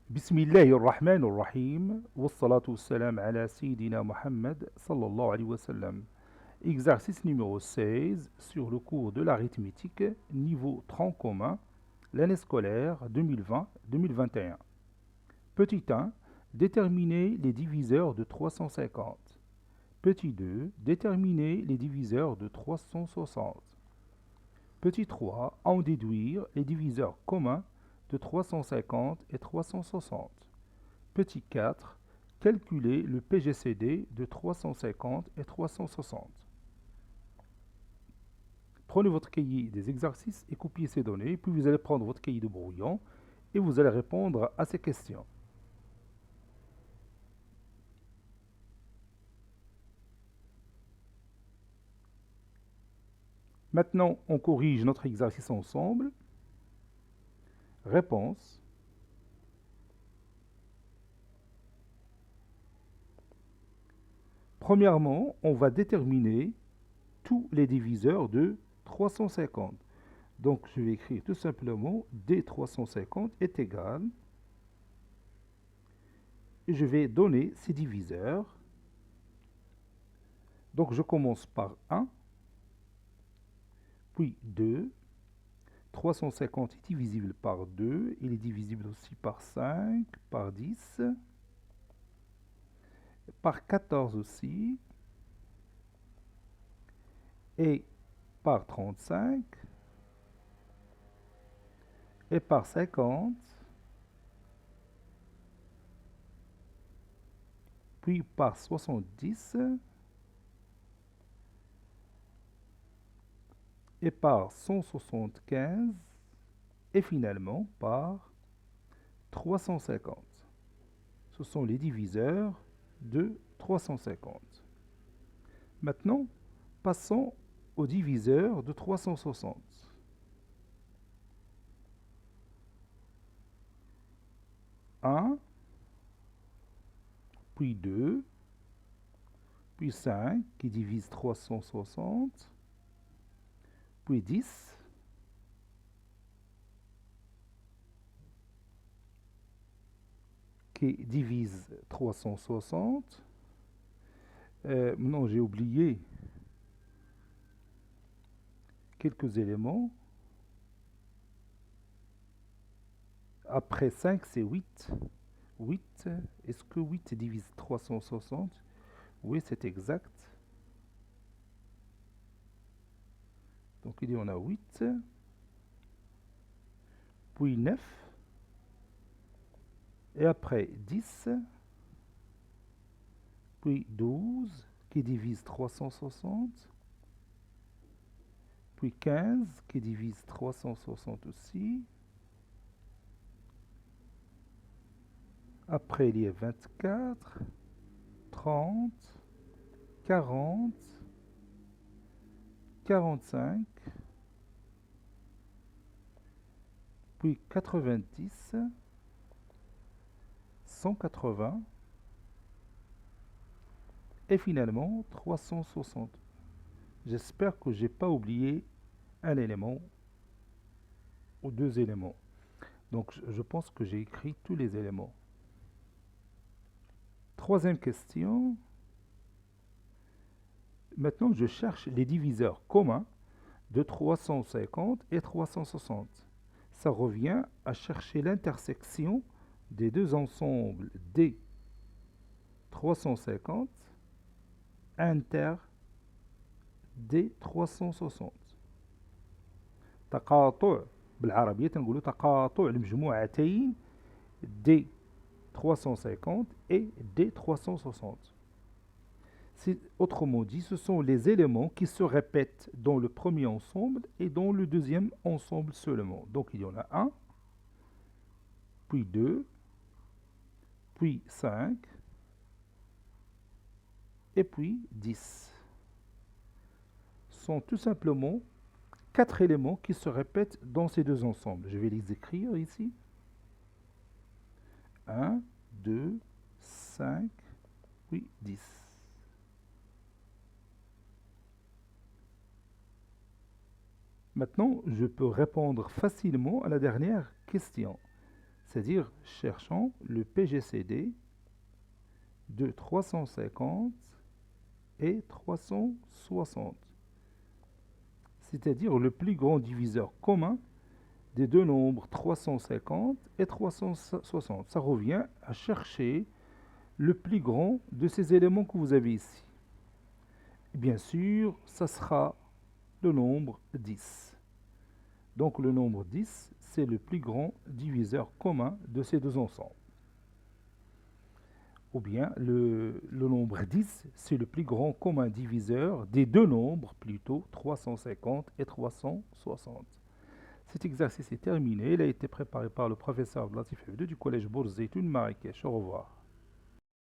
بسم الله الرحمن الرحيم والصلاة والسلام على سيدنا Mohammed sallallahu alayhi wa sallam. Exercice numéro 16 sur le cours de l'arithmétique, niveau tronc commun, l'année scolaire 2020-2021. Petit 1, déterminer les diviseurs de 350. Petit 2, déterminer les diviseurs de 360. Petit 3, en déduire les diviseurs communs de 350 et 360. Petit 4, calculer le PGCD de 350 et 360. Prenez votre cahier des exercices et copiez ces données, puis vous allez prendre votre cahier de brouillon et vous allez répondre à ces questions. Maintenant, on corrige notre exercice ensemble. Réponse. Premièrement, on va déterminer tous les diviseurs de 350. Donc, je vais écrire tout simplement D350 est égal. Et je vais donner ces diviseurs. Donc, je commence par 1, puis 2. 350 est divisible par 2. Il est divisible aussi par 5, par 10, par 14 aussi, et par 35, et par 50, puis par 70, et par 175, et finalement par 350. Ce sont les diviseurs de 350. Maintenant, passons aux diviseurs de 360. 1, puis 2, puis 5 qui divise 360, puis 10, qui divise 360. Non, j'ai oublié quelques éléments. Après 5, c'est 8. 8, est-ce que 8 divise 360? Oui, c'est exact. Donc, il y en a 8. Puis 9. Et après 10. Puis 12 qui divise 360. Puis 15 qui divise 360 aussi. Après, il y a 24, 30, 40, 45, puis 90, 180, et finalement 360. J'espère que je n'ai pas oublié un élément ou deux éléments. Donc, je pense que j'ai écrit tous les éléments. Troisième question. Maintenant, je cherche les diviseurs communs de 350 et 360. Ça revient à chercher l'intersection des deux ensembles D 350 inter D 360. تقاطع بالعربية تنقولوا تقاطع المجموعتين D 350 et D 360. Autrement dit, ce sont les éléments qui se répètent dans le premier ensemble et dans le deuxième ensemble seulement. Donc il y en a 1, puis 2, puis 5, et puis 10. Ce sont tout simplement 4 éléments qui se répètent dans ces deux ensembles. Je vais les écrire ici. 1, 2, 5, puis 10. Maintenant, je peux répondre facilement à la dernière question. C'est-à-dire, cherchons le PGCD de 350 et 360. C'est-à-dire le plus grand diviseur commun des deux nombres 350 et 360. Ça revient à chercher le plus grand de ces éléments que vous avez ici. Et bien sûr, ça sera le nombre 10. Donc le nombre 10, c'est le plus grand diviseur commun de ces deux ensembles. Ou bien le nombre 10, c'est le plus grand commun diviseur des deux nombres, plutôt 350 et 360. Cet exercice est terminé. Il a été préparé par le professeur Latif Hafidou du collège Bourz Zeytoun Marrakech. Au revoir.